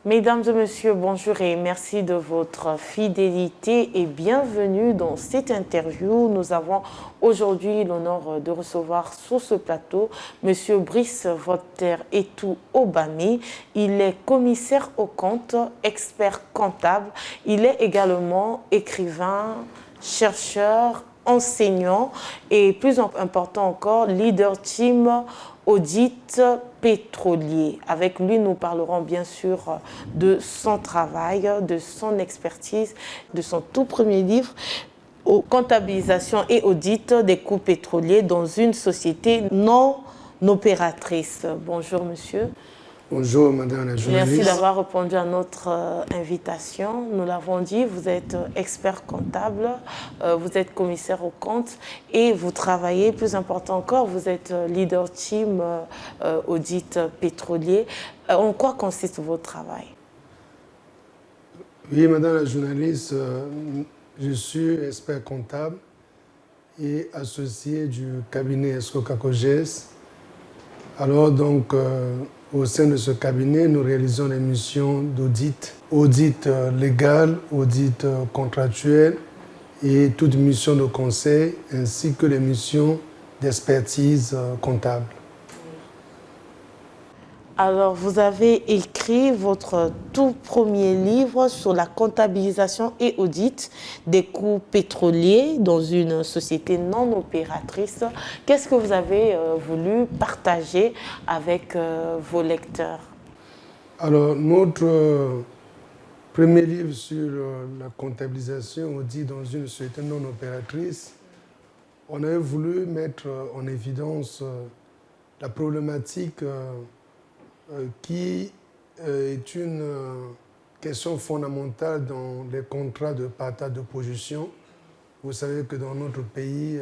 Mesdames et messieurs, bonjour et merci de votre fidélité et bienvenue dans cette interview. Nous avons aujourd'hui l'honneur de recevoir sur ce plateau Monsieur Brice Volter Etou Obami. Il est commissaire aux comptes, expert comptable. Il est également écrivain, chercheur, enseignant et plus important encore, leader team audit pétrolier. Avec lui, nous parlerons bien sûr de son travail, de son expertise, de son tout premier livre, Comptabilisation et audit des coûts pétroliers dans une société non opératrice. Bonjour monsieur. Bonjour madame la journaliste. Merci d'avoir répondu à notre invitation. Nous l'avons dit, vous êtes expert comptable, vous êtes commissaire aux comptes et vous travaillez, plus important encore, vous êtes leader team audit pétrolier. En quoi consiste votre travail? Oui madame la journaliste, je suis expert comptable et associé du cabinet Escroc-Cacoges. Alors donc, au sein de ce cabinet, nous réalisons des missions d'audit, audit légal, audit contractuel et toute mission de conseil, ainsi que les missions d'expertise comptable. Alors, vous avez écrit votre tout premier livre sur la comptabilisation et audit des coûts pétroliers dans une société non opératrice. Qu'est-ce que vous avez voulu partager avec vos lecteurs? Alors, notre premier livre sur la comptabilisation et audit dans une société non opératrice, on avait voulu mettre en évidence la problématique qui est une question fondamentale dans les contrats de partage de position. Vous savez que dans notre pays,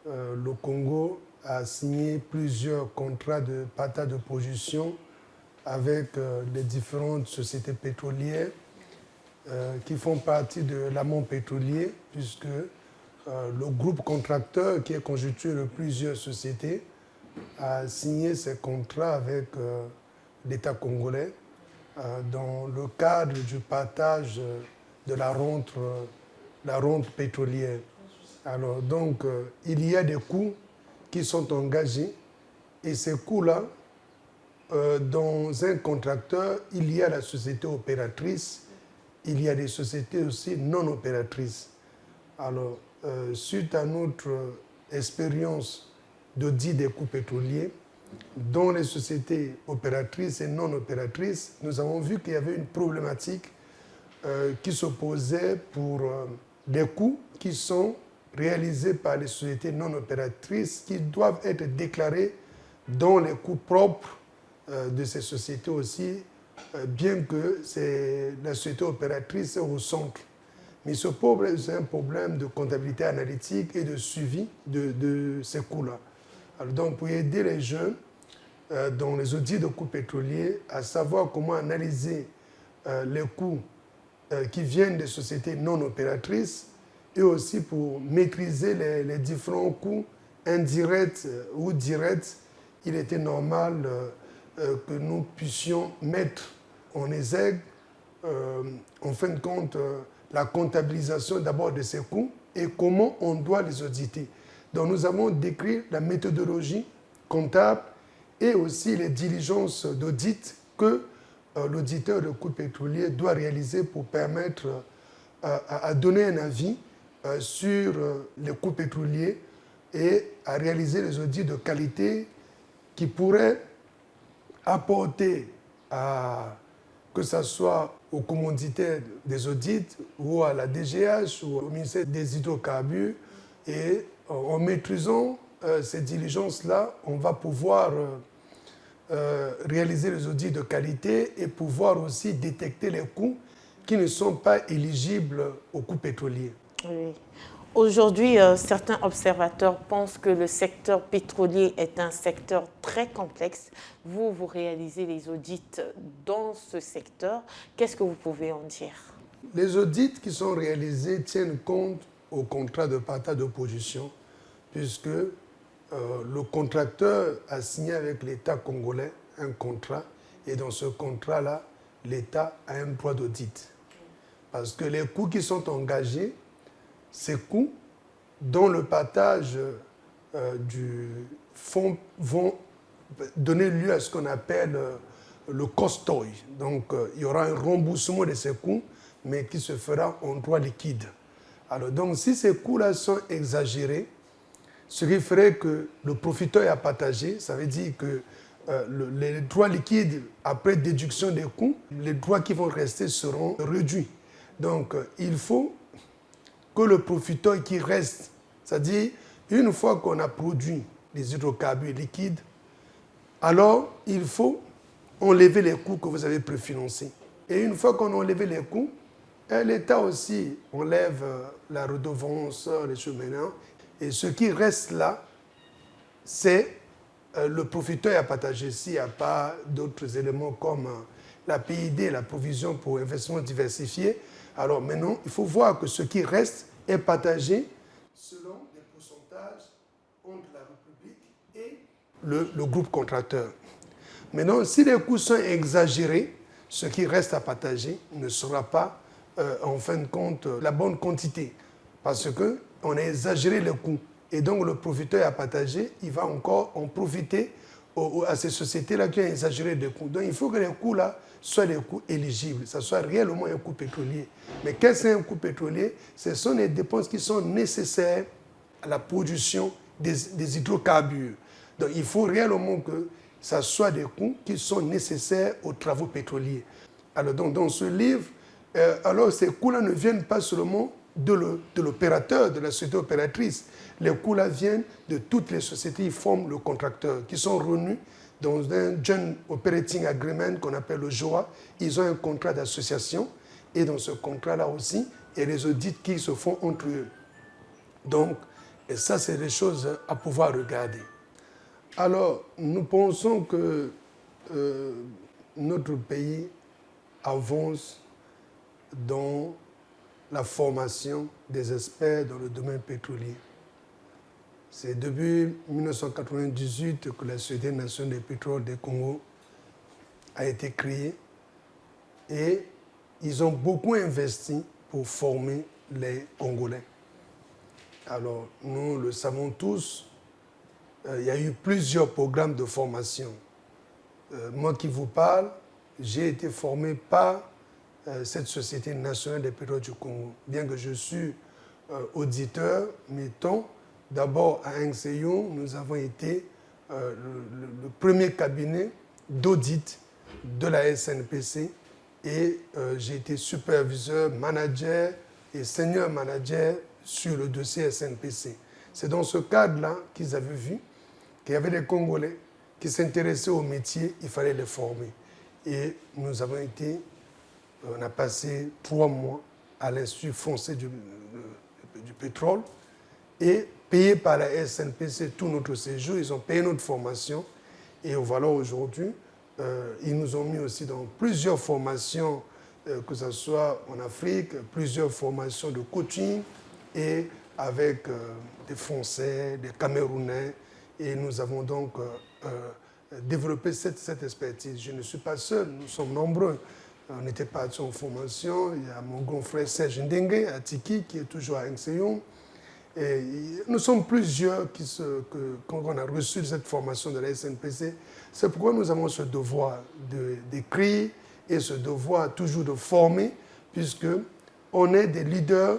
le Congo a signé plusieurs contrats de partage de position avec les différentes sociétés pétrolières qui font partie de l'amont pétrolier, puisque le groupe contracteur, qui est constitué de plusieurs sociétés, a signé ces contrats avec l'État congolais dans le cadre du partage de la rente pétrolière. Alors donc, il y a des coûts qui sont engagés et ces coûts-là, dans un contracteur, il y a la société opératrice, il y a des sociétés aussi non opératrices. Alors, suite à notre expérience d'audit des coûts pétroliers, dans les sociétés opératrices et non opératrices, nous avons vu qu'il y avait une problématique qui se posait pour des coûts qui sont réalisés par les sociétés non opératrices qui doivent être déclarés dans les coûts propres de ces sociétés aussi, bien que la société opératrice est au centre. Mais ce problème, c'est un problème de comptabilité analytique et de suivi de ces coûts-là. Alors donc, pour aider les jeunes dans les audits de coûts pétroliers à savoir comment analyser les coûts qui viennent des sociétés non opératrices et aussi pour maîtriser les différents coûts indirects ou directs, il était normal que nous puissions mettre en exergue, en fin de compte, la comptabilisation d'abord de ces coûts et comment on doit les auditer. Donc nous avons décrit la méthodologie comptable et aussi les diligences d'audit que l'auditeur de coûts pétroliers doit réaliser pour permettre à donner un avis sur les coûts pétroliers et à réaliser les audits de qualité qui pourraient apporter que ce soit aux commanditaires des audits ou à la DGH ou au ministère des hydrocarbures. Et en maîtrisant ces diligences-là, on va pouvoir réaliser les audits de qualité et pouvoir aussi détecter les coûts qui ne sont pas éligibles aux coûts pétroliers. Oui. Aujourd'hui, certains observateurs pensent que le secteur pétrolier est un secteur très complexe. Vous réalisez les audits dans ce secteur. Qu'est-ce que vous pouvez en dire? Les audits qui sont réalisés tiennent compte au contrat de partage de position, puisque le contracteur a signé avec l'État congolais un contrat, et dans ce contrat-là, l'État a un droit d'audit. Parce que les coûts qui sont engagés, ces coûts, dont le partage du fonds, vont donner lieu à ce qu'on appelle le costoy. Donc, il y aura un remboursement de ces coûts, mais qui se fera en droit liquide. Alors, donc, si ces coûts-là sont exagérés, ce qui ferait que le profiteur a partagé, ça veut dire que les droits liquides, après déduction des coûts, les droits qui vont rester seront réduits. Donc, il faut que le profiteur qui reste, c'est-à-dire, une fois qu'on a produit les hydrocarbures liquides, alors il faut enlever les coûts que vous avez préfinancés. Et une fois qu'on a enlevé les coûts, l'État aussi enlève la redevance, les choses maintenant. Et ce qui reste là, c'est le profiteur à partager. S'il n'y a pas d'autres éléments comme la PID, la provision pour investissement diversifié, alors maintenant, il faut voir que ce qui reste est partagé selon des pourcentages entre la République et le groupe contracteur. Maintenant, si les coûts sont exagérés, ce qui reste à partager ne sera pas, en fin de compte, la bonne quantité. Parce qu'on a exagéré les coûts. Et donc, le profiteur à partager, il va encore en profiter à ces sociétés-là qui ont exagéré les coûts. Donc, il faut que les coûts-là soient des coûts éligibles, que ce soit réellement un coût pétrolier. Mais qu'est-ce qu'un coût pétrolier? Ce sont les dépenses qui sont nécessaires à la production des hydrocarbures. Donc, il faut réellement que ça soit des coûts qui sont nécessaires aux travaux pétroliers. Alors, donc, dans ce livre, alors ces coûts-là ne viennent pas seulement de l'opérateur, de la société opératrice. Les coûts-là viennent de toutes les sociétés qui forment le contracteur, qui sont renus dans un Joint Operating Agreement qu'on appelle le JOA. Ils ont un contrat d'association et dans ce contrat-là aussi, il y a les audits qui se font entre eux. Donc, et ça, c'est des choses à pouvoir regarder. Alors, nous pensons que notre pays avance dans la formation des experts dans le domaine pétrolier. C'est depuis 1998 que la Société nationale des pétroles du Congo a été créée et ils ont beaucoup investi pour former les Congolais. Alors, nous le savons tous, il y a eu plusieurs programmes de formation. Moi qui vous parle, j'ai été formé par cette Société nationale des pétroles du Congo. Bien que je suis auditeur, mettons, d'abord à Nseyon, nous avons été le premier cabinet d'audit de la SNPC et j'ai été superviseur, manager et senior manager sur le dossier SNPC. C'est dans ce cadre-là qu'ils avaient vu qu'il y avait des Congolais qui s'intéressaient au métier, il fallait les former. Et nous avons été, on a passé 3 mois à l'Institut français du pétrole et payé par la SNPC tout notre séjour, ils ont payé notre formation et voilà aujourd'hui, ils nous ont mis aussi dans plusieurs formations, que ce soit en Afrique, plusieurs formations de coaching et avec des Français, des Camerounais et nous avons donc développé cette expertise. Je ne suis pas seul, nous sommes nombreux. On était partis en formation, il y a mon grand frère Serge Ndengue à Tiki qui est toujours à Nseyon. Et nous sommes plusieurs quand on a reçu cette formation de la SNPC. C'est pourquoi nous avons ce devoir d'écrire et ce devoir toujours de former, puisqu'on est des leaders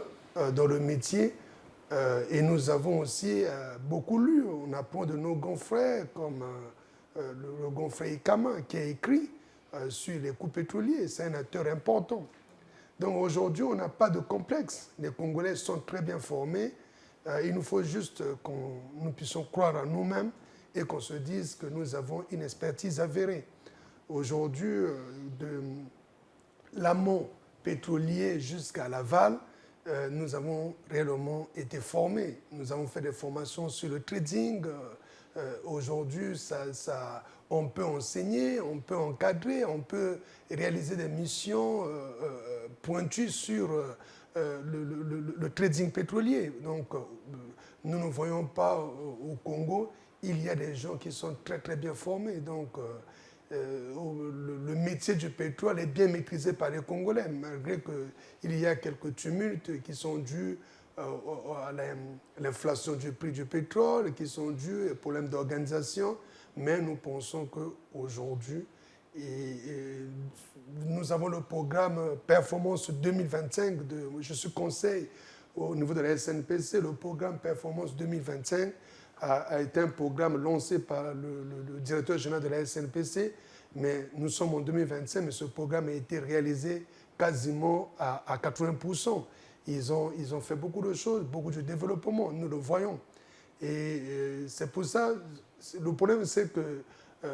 dans le métier et nous avons aussi beaucoup lu. On apprend de nos grands frères, comme le grand frère Ikama, qui a écrit sur les coûts pétroliers. C'est un acteur important. Donc aujourd'hui, on n'a pas de complexe. Les Congolais sont très bien formés. Il nous faut juste que nous puissions croire en nous-mêmes et qu'on se dise que nous avons une expertise avérée. Aujourd'hui, de l'amont pétrolier jusqu'à l'aval, nous avons réellement été formés. Nous avons fait des formations sur le trading. Aujourd'hui, on peut enseigner, on peut encadrer, on peut réaliser des missions pointues sur le trading pétrolier. Donc, nous ne voyons pas au Congo, il y a des gens qui sont très très bien formés. Donc, le métier du pétrole est bien maîtrisé par les Congolais, malgré qu'il y a quelques tumultes qui sont dus à l'inflation du prix du pétrole, qui sont dus aux problèmes d'organisation. Mais nous pensons qu'aujourd'hui, nous avons le programme Performance 2025. Je suis conseil au niveau de la SNPC. Le programme Performance 2025 a été un programme lancé par le directeur général de la SNPC, mais nous sommes en 2025, mais ce programme a été réalisé quasiment à 80%. Ils ont fait beaucoup de choses, beaucoup de développement, nous le voyons. Et c'est pour ça, le problème c'est que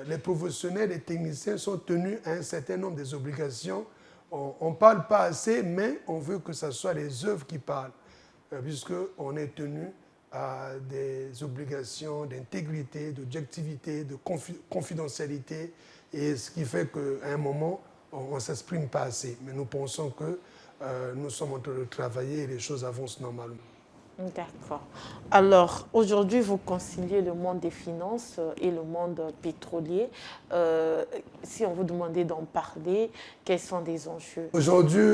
les professionnels et techniciens sont tenus à un certain nombre des obligations. On ne parle pas assez, mais on veut que ce soit les œuvres qui parlent, puisqu'on est tenu à des obligations d'intégrité, d'objectivité, de confidentialité, et ce qui fait qu'à un moment, on ne s'exprime pas assez. Mais nous pensons que nous sommes en train de travailler et les choses avancent normalement. D'accord. Alors, aujourd'hui, vous conciliez le monde des finances et le monde pétrolier. Si on vous demandait d'en parler, quels sont les enjeux? Aujourd'hui,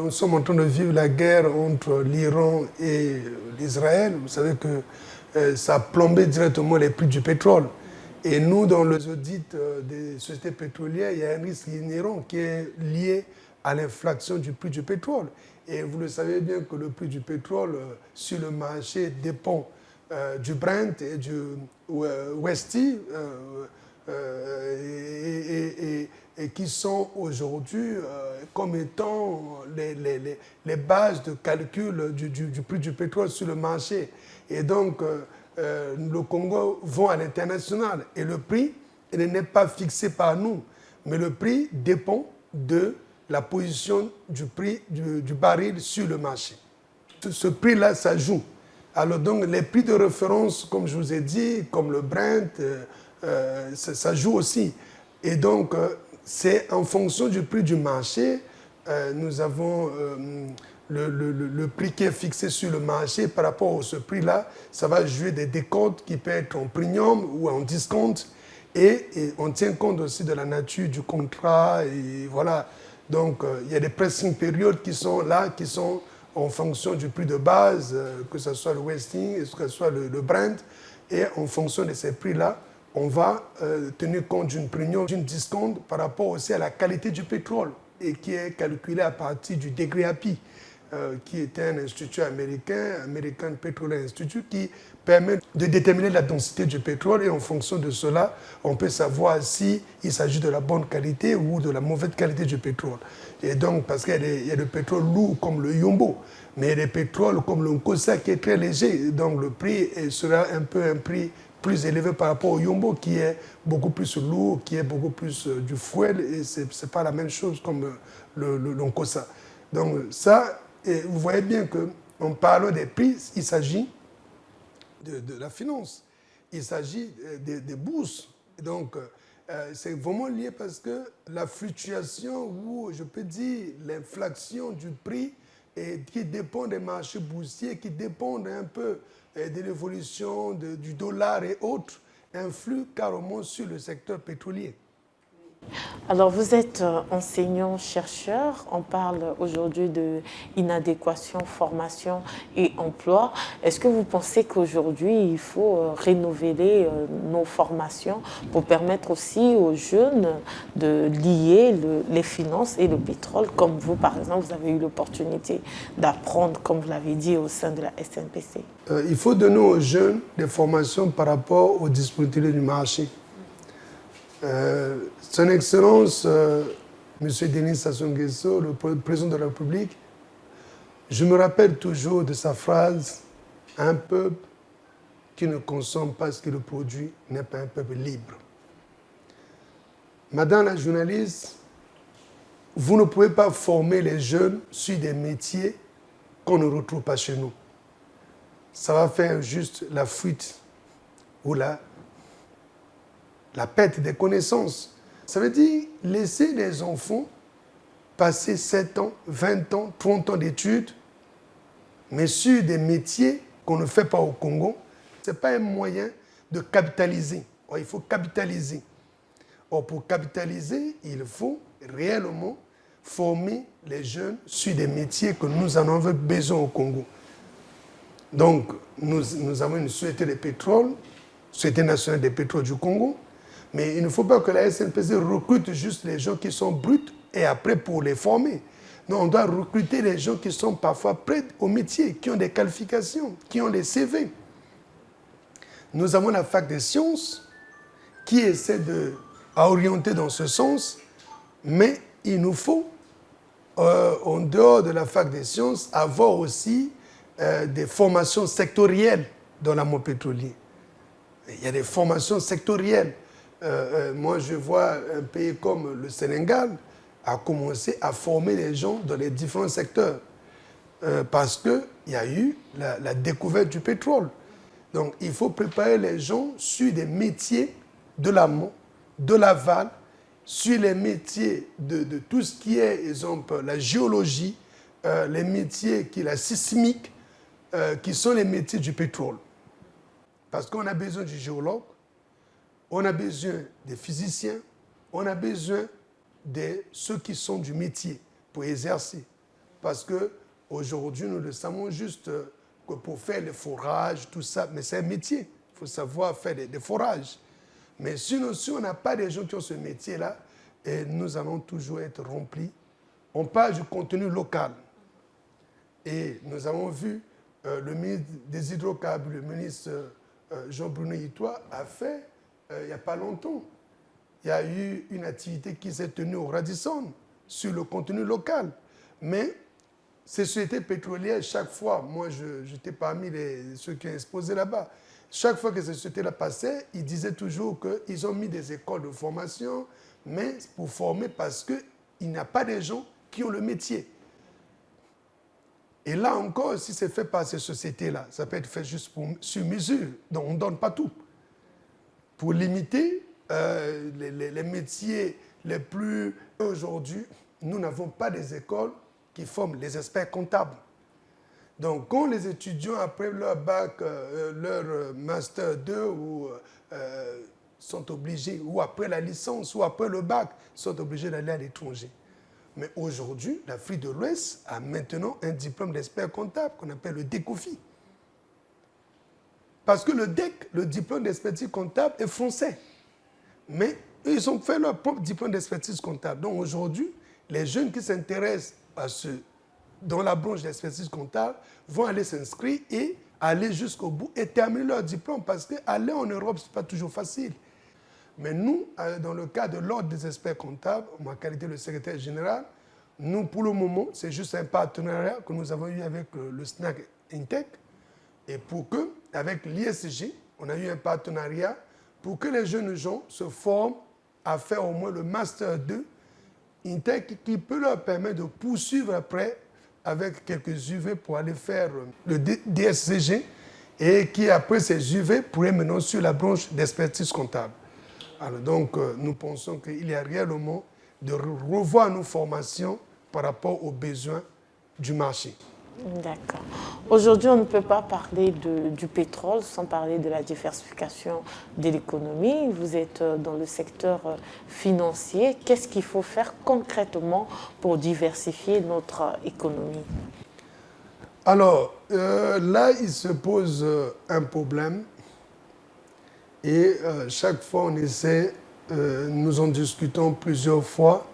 nous sommes en train de vivre la guerre entre l'Iran et l'Israël. Vous savez que ça a plombé directement les prix du pétrole. Et nous, dans les audits des sociétés pétrolières, il y a un risque inhérent qui est lié à l'inflation du prix du pétrole. Et vous le savez bien que le prix du pétrole sur le marché dépend du Brent et du Westy, et qui sont aujourd'hui comme étant les bases de calcul du prix du pétrole sur le marché. Et donc, le Congo vend à l'international et le prix n'est pas fixé par nous, mais le prix dépend de la position du prix du baril sur le marché. Ce prix-là, ça joue. Alors donc, les prix de référence, comme je vous ai dit, comme le Brent, ça joue aussi. Et donc, c'est en fonction du prix du marché, nous avons le prix qui est fixé sur le marché. Par rapport à ce prix-là, ça va jouer des décomptes qui peuvent être en premium ou en discount. Et on tient compte aussi de la nature du contrat. Et voilà. Donc, il y a des pricing périodes qui sont là, qui sont en fonction du prix de base, que ce soit le Westing, que ce soit le Brent. Et en fonction de ces prix-là, on va tenir compte d'une premium, d'une discount par rapport aussi à la qualité du pétrole, et qui est calculé à partir du degré API, qui est un institut américain, American Petroleum Institute, qui permet de déterminer la densité du pétrole, et en fonction de cela, on peut savoir s'il s'agit de la bonne qualité ou de la mauvaise qualité du pétrole. Et donc, parce qu'il y a des pétroles lourds comme le Yombo, mais il y a des pétroles comme le Nkossa qui est très léger, donc le prix sera un prix plus élevé par rapport au Yombo qui est beaucoup plus lourd, qui est beaucoup plus du fuel, et ce n'est pas la même chose comme le Nkossa. Donc ça, et vous voyez bien qu'en parlant des prix, il s'agit de la finance, il s'agit des bourses. Donc, c'est vraiment lié parce que la fluctuation, ou je peux dire l'inflation du prix, qui dépend des marchés boursiers, qui dépendent un peu de l'évolution du dollar et autres, influe carrément sur le secteur pétrolier. Alors, vous êtes enseignant-chercheur. On parle aujourd'hui d'inadéquation, formation et emploi. Est-ce que vous pensez qu'aujourd'hui, il faut renouveler nos formations pour permettre aussi aux jeunes de lier les finances et le pétrole, comme vous, par exemple, vous avez eu l'opportunité d'apprendre, comme vous l'avez dit, au sein de la SNPC? Il faut donner aux jeunes des formations par rapport aux disponibilités du marché. Son Excellence, M. Denis Sassou Nguesso, le président de la République, je me rappelle toujours de sa phrase « Un peuple qui ne consomme pas ce qu'il produit n'est pas un peuple libre ». Madame la journaliste, vous ne pouvez pas former les jeunes sur des métiers qu'on ne retrouve pas chez nous. Ça va faire juste la fuite ou la perte des connaissances. Ça veut dire laisser les enfants passer 7 ans, 20 ans, 30 ans d'études, mais sur des métiers qu'on ne fait pas au Congo. Ce n'est pas un moyen de capitaliser. Il faut capitaliser. Or, pour capitaliser, il faut réellement former les jeunes sur des métiers que nous en avons besoin au Congo. Donc, nous avons une société de pétrole, Société nationale des pétroles du Congo, mais il ne faut pas que la SNPC recrute juste les gens qui sont bruts et après pour les former. Non, on doit recruter les gens qui sont parfois prêts au métier, qui ont des qualifications, qui ont des CV. Nous avons la fac des sciences qui essaie d'orienter dans ce sens, mais il nous faut, en dehors de la fac des sciences, avoir aussi des formations sectorielles dans l'ammont pétrolier. Il y a des formations sectorielles. Moi, je vois un pays comme le Sénégal a commencé à former les gens dans les différents secteurs parce qu'il y a eu la découverte du pétrole. Donc, il faut préparer les gens sur des métiers de l'amont, de l'aval, sur les métiers de tout ce qui est, exemple, la géologie, les métiers qui la sismique, qui sont les métiers du pétrole. Parce qu'on a besoin du géologue, on a besoin des physiciens, on a besoin de ceux qui sont du métier pour exercer. Parce qu'aujourd'hui, nous le savons juste que pour faire les forages, tout ça, mais c'est un métier. Il faut savoir faire des forages. Mais sinon, si on n'a pas des gens qui ont ce métier-là, nous allons toujours être remplis. On parle du contenu local. Et nous avons vu le ministre des Hydrocarbures, le ministre Jean-Bruno Itoa, a fait, il n'y a pas longtemps, il y a eu une activité qui s'est tenue au Radisson sur le contenu local. Mais ces sociétés pétrolières, chaque fois, moi j'étais parmi ceux qui ont exposé là-bas, chaque fois que ces sociétés-là passaient, ils disaient toujours qu'ils ont mis des écoles de formation, mais pour former parce qu'il n'y a pas de gens qui ont le métier. Et là encore, si c'est fait par ces sociétés-là, ça peut être fait juste sur mesure. Donc on ne donne pas tout. Pour limiter les métiers les plus... Aujourd'hui, nous n'avons pas des écoles qui forment les experts comptables. Donc quand les étudiants, après leur bac, leur master 2, sont obligés, ou après la licence, ou après le bac, sont obligés d'aller à l'étranger. Mais aujourd'hui, l'Afrique de l'Ouest a maintenant un diplôme d'expert comptable qu'on appelle le DECOFI. Parce que le DEC, le diplôme d'expertise comptable, est français. Mais ils ont fait leur propre diplôme d'expertise comptable. Donc aujourd'hui, les jeunes qui s'intéressent dans la branche d'expertise comptable vont aller s'inscrire et aller jusqu'au bout et terminer leur diplôme. Parce qu'aller en Europe, ce n'est pas toujours facile. Mais nous, dans le cas de l'Ordre des experts comptables, en ma qualité de secrétaire général, nous, pour le moment, c'est juste un partenariat que nous avons eu avec le SNAC Intec. Et pour que, avec l'ISG, on a eu un partenariat pour que les jeunes gens se forment à faire au moins le Master 2 Intec qui peut leur permettre de poursuivre après avec quelques UV pour aller faire le DSCG et qui, après ces UV, pourraient mener sur la branche d'expertise comptable. Alors donc, nous pensons qu'il y a réellement de revoir nos formations par rapport aux besoins du marché. D'accord. Aujourd'hui, on ne peut pas parler du pétrole sans parler de la diversification de l'économie. Vous êtes dans le secteur financier. Qu'est-ce qu'il faut faire concrètement pour diversifier notre économie? Alors, là, il se pose un problème. Et chaque fois, on essaie, nous en discutons plusieurs fois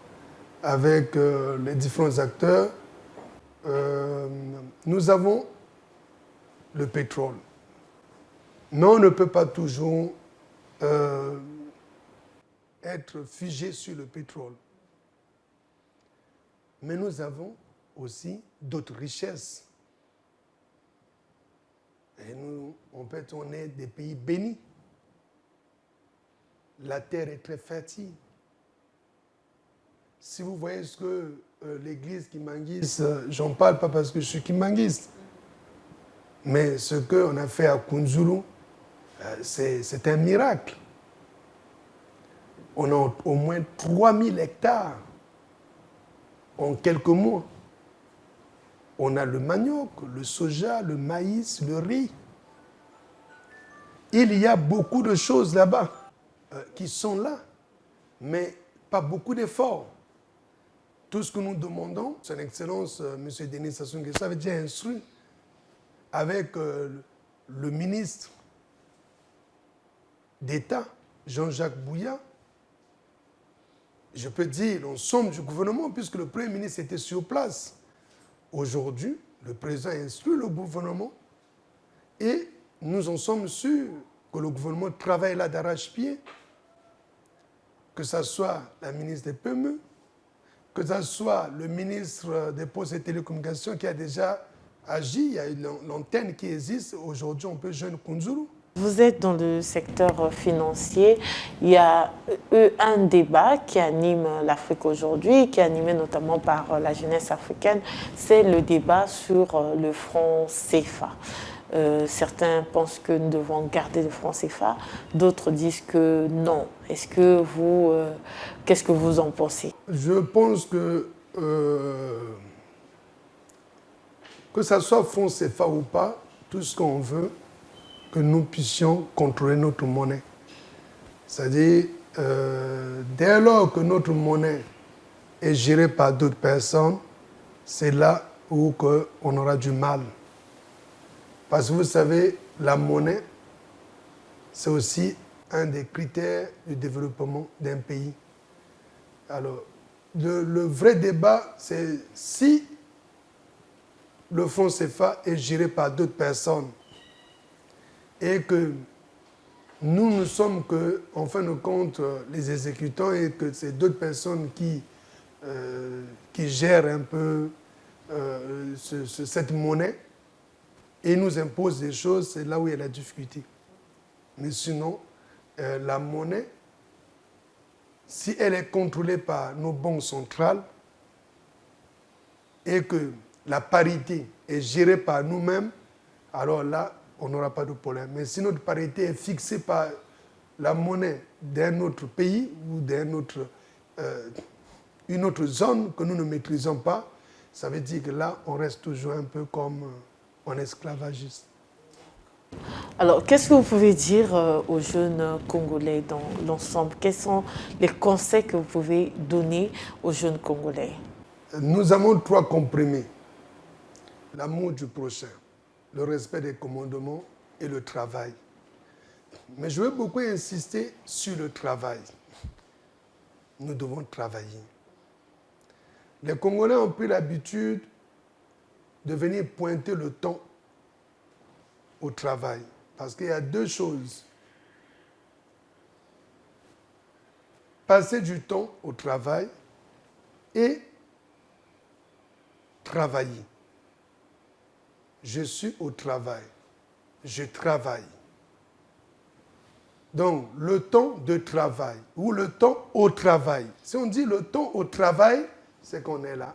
avec les différents acteurs. Nous avons le pétrole. Mais on ne peut pas toujours être figé sur le pétrole. Mais nous avons aussi d'autres richesses. Et nous, on est des pays bénis. La terre est très fertile. Si vous voyez ce que l'église Kimangis, j'en parle pas parce que je suis Kimangis, mais ce qu'on a fait à Kunzulu, c'est un miracle. On a au moins 3000 hectares en quelques mois. On a le manioc, le soja, le maïs, le riz. Il y a beaucoup de choses là-bas qui sont là. mais pas beaucoup d'efforts. Tout ce que nous demandons, Son Excellence, M. Denis Sassou Nguesso avait déjà instruit avec le ministre d'État, Jean-Jacques Bouya. Je peux dire l'ensemble du gouvernement, puisque le Premier ministre était sur place. Aujourd'hui, le président instruit le gouvernement et nous en sommes sûrs que le gouvernement travaille là d'arrache-pied, que ce soit la ministre des PME, que ce soit le ministre des Postes et Télécommunications qui a déjà agi. Il y a l'antenne qui existe. Aujourd'hui, on peut joindre Kunzuru. Vous êtes dans le secteur financier. Il y a eu un débat qui anime l'Afrique aujourd'hui, qui est animé notamment par la jeunesse africaine. C'est le débat sur le franc CFA. Certains pensent que nous devons garder le franc CFA, d'autres disent que non. Est-ce que vous, qu'est-ce que vous en pensez? Je pense que ça soit franc CFA ou pas, tout ce qu'on veut, que nous puissions contrôler notre monnaie. C'est-à-dire, dès lors que notre monnaie est gérée par d'autres personnes, c'est là où on aura du mal. Parce que vous savez, la monnaie, c'est aussi un des critères du développement d'un pays. Alors, le vrai débat, c'est si le franc CFA est géré par d'autres personnes et que nous ne sommes que, en fin de compte, les exécutants et que c'est d'autres personnes qui gèrent un peu cette monnaie, et nous impose des choses, c'est là où il y a la difficulté. Mais sinon, la monnaie, si elle est contrôlée par nos banques centrales et que la parité est gérée par nous-mêmes, alors là, on n'aura pas de problème. Mais si notre parité est fixée par la monnaie d'un autre pays ou une autre zone que nous ne maîtrisons pas, ça veut dire que là, on reste toujours un peu comme en esclavagiste. Alors, qu'est-ce que vous pouvez dire aux jeunes Congolais dans l'ensemble? Quels sont les conseils que vous pouvez donner aux jeunes Congolais? Nous avons 3 comprimés. L'amour du prochain, le respect des commandements et le travail. Mais je veux beaucoup insister sur le travail. Nous devons travailler. Les Congolais ont pris l'habitude de venir pointer le temps au travail. Parce qu'il y a 2 choses. Passer du temps au travail et travailler. Je suis au travail. Je travaille. Donc, le temps de travail ou le temps au travail. Si on dit le temps au travail, c'est qu'on est là.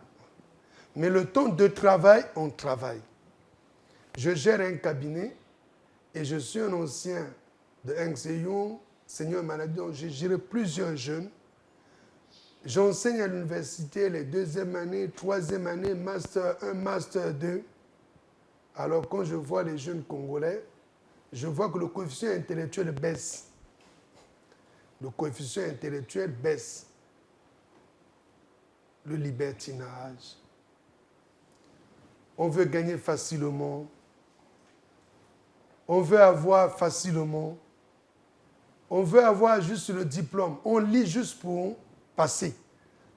Mais le temps de travail, on travaille. Je gère un cabinet et je suis un ancien de Nseyon, Seigneur Maladie, donc j'ai géré plusieurs jeunes. J'enseigne à l'université les 2e année, 3e année, Master 1, Master 2. Alors quand je vois les jeunes Congolais, je vois que le coefficient intellectuel baisse. Le coefficient intellectuel baisse. Le libertinage. On veut gagner facilement. On veut avoir facilement. On veut avoir juste le diplôme. On lit juste pour passer.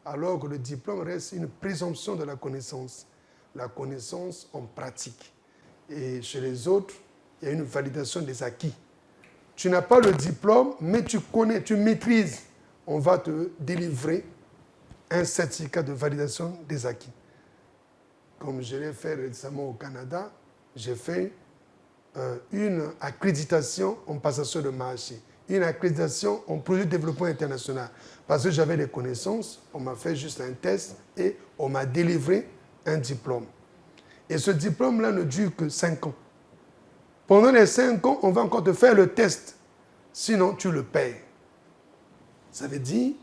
Alors que le diplôme reste une présomption de la connaissance. La connaissance, on pratique. Et chez les autres, il y a une validation des acquis. Tu n'as pas le diplôme, mais tu connais, tu maîtrises. On va te délivrer un certificat de validation des acquis. Comme je l'ai fait récemment au Canada, j'ai fait une accréditation en passation de marché, une accréditation en projet de développement international. Parce que j'avais les connaissances, on m'a fait juste un test et on m'a délivré un diplôme. Et ce diplôme-là ne dure que 5 ans. Pendant les 5 ans, on va encore te faire le test. Sinon, tu le payes. Ça veut dire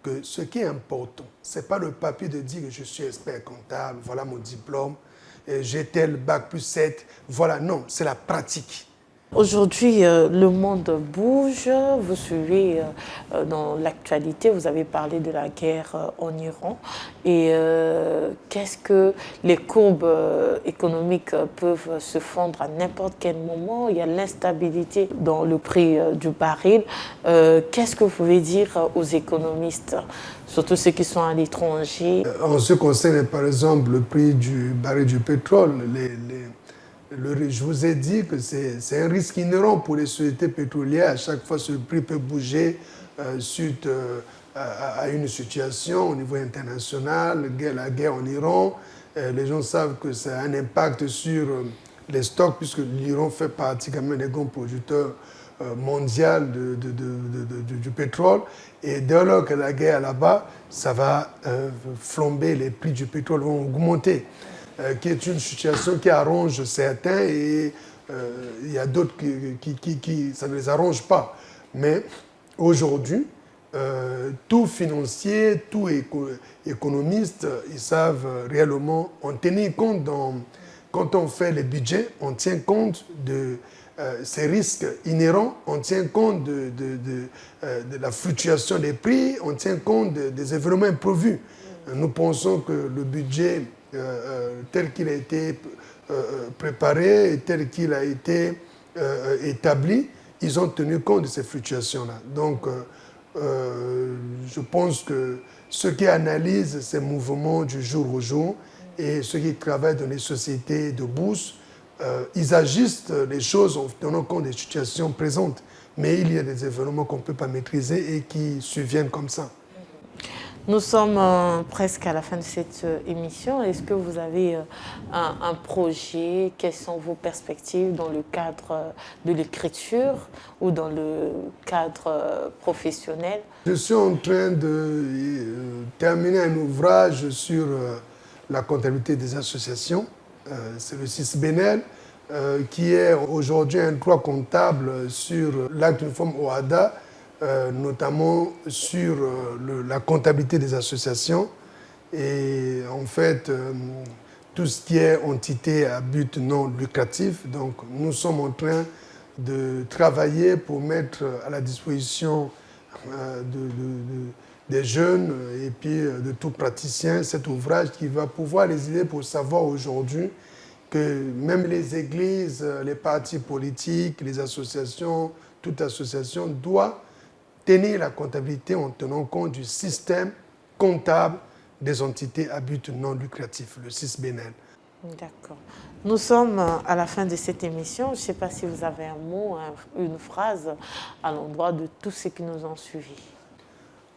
que ce qui est important, ce n'est pas le papier de dire que je suis expert comptable, voilà mon diplôme, j'ai tel bac plus 7, voilà. Non, c'est la pratique. Aujourd'hui, le monde bouge. Vous suivez dans l'actualité, vous avez parlé de la guerre en Iran. Et qu'est-ce que les courbes économiques peuvent se fondre à n'importe quel moment? Il y a l'instabilité dans le prix du baril. Qu'est-ce que vous pouvez dire aux économistes, surtout ceux qui sont à l'étranger? En ce qui concerne, par exemple, le prix du baril du pétrole, je vous ai dit que c'est un risque inhérent pour les sociétés pétrolières. À chaque fois, ce prix peut bouger suite à une situation au niveau international, la guerre en Iran. Les gens savent que ça a un impact sur les stocks, puisque l'Iran fait partie quand même des grands producteurs mondiaux du pétrole. Et dès lors que la guerre est là-bas, ça va flamber, les prix du pétrole vont augmenter. Qui est une situation qui arrange certains et il y a d'autres qui ça ne les arrange pas. Mais aujourd'hui, tout financier, tout économiste, ils savent réellement en tenir compte. Quand on fait les budgets, on tient compte de ces risques inhérents, on tient compte de la fluctuation des prix, on tient compte des événements imprévus. Nous pensons que le budget tel qu'il a été préparé et tel qu'il a été établi, ils ont tenu compte de ces fluctuations-là. Donc, je pense que ceux qui analysent ces mouvements du jour au jour et ceux qui travaillent dans les sociétés de bourse, ils ajustent les choses en tenant compte des situations présentes. Mais il y a des événements qu'on ne peut pas maîtriser et qui surviennent comme ça. Nous sommes presque à la fin de cette émission. Est-ce que vous avez un projet? Quelles sont vos perspectives dans le cadre de l'écriture ou dans le cadre professionnel? Je suis en train de terminer un ouvrage sur la comptabilité des associations. C'est le CIS-BENEL qui est aujourd'hui un droit comptable sur l'acte uniforme OHADA, notamment sur la comptabilité des associations et en fait tout ce qui est entité à but non lucratif. Donc nous sommes en train de travailler pour mettre à la disposition des jeunes et puis de tout praticien cet ouvrage qui va pouvoir les aider pour savoir aujourd'hui que même les églises, les partis politiques, les associations, toute association doit tenir la comptabilité en tenant compte du système comptable des entités à but non lucratif, le CIS-BENEL. D'accord. Nous sommes à la fin de cette émission. Je ne sais pas si vous avez un mot, une phrase à l'endroit de tous ceux qui nous ont suivis.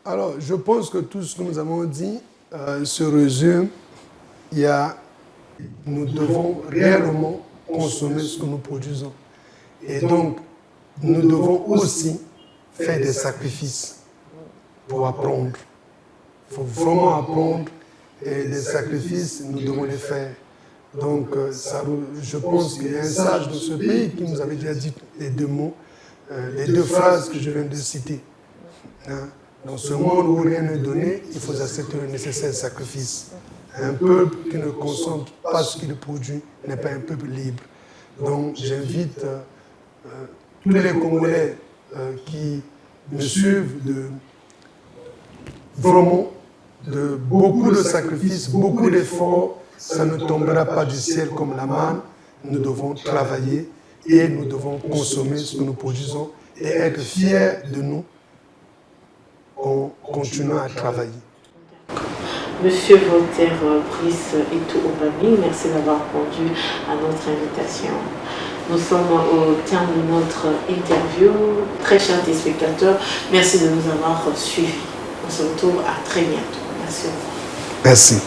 Alors, je pense que tout ce que nous avons dit se résume. Nous devons réellement consommer ce que nous produisons. Et donc, nous devons aussi faire des sacrifices pour apprendre. Il faut vraiment apprendre et des sacrifices, nous devons les faire. Donc, je pense qu'il y a un sage dans ce pays qui nous avait déjà dit les deux mots, les deux phrases que je viens de citer. Hein? Dans ce monde où rien n'est donné, il faut accepter le nécessaire sacrifice. Un peuple qui ne consomme pas ce qu'il produit n'est pas un peuple libre. Donc, j'invite tous les Congolais qui me suivent de beaucoup de sacrifices, beaucoup d'efforts. Ça ne tombera pas du ciel comme la manne. Nous devons travailler et nous devons consommer ce que nous produisons et être fiers de nous en continuant à travailler. Monsieur Voltaire Brice Etou Obami, merci d'avoir répondu à notre invitation. Nous sommes au terme de notre interview. Très chers téléspectateurs, merci de nous avoir suivis. On se retrouve à très bientôt. Merci. Merci.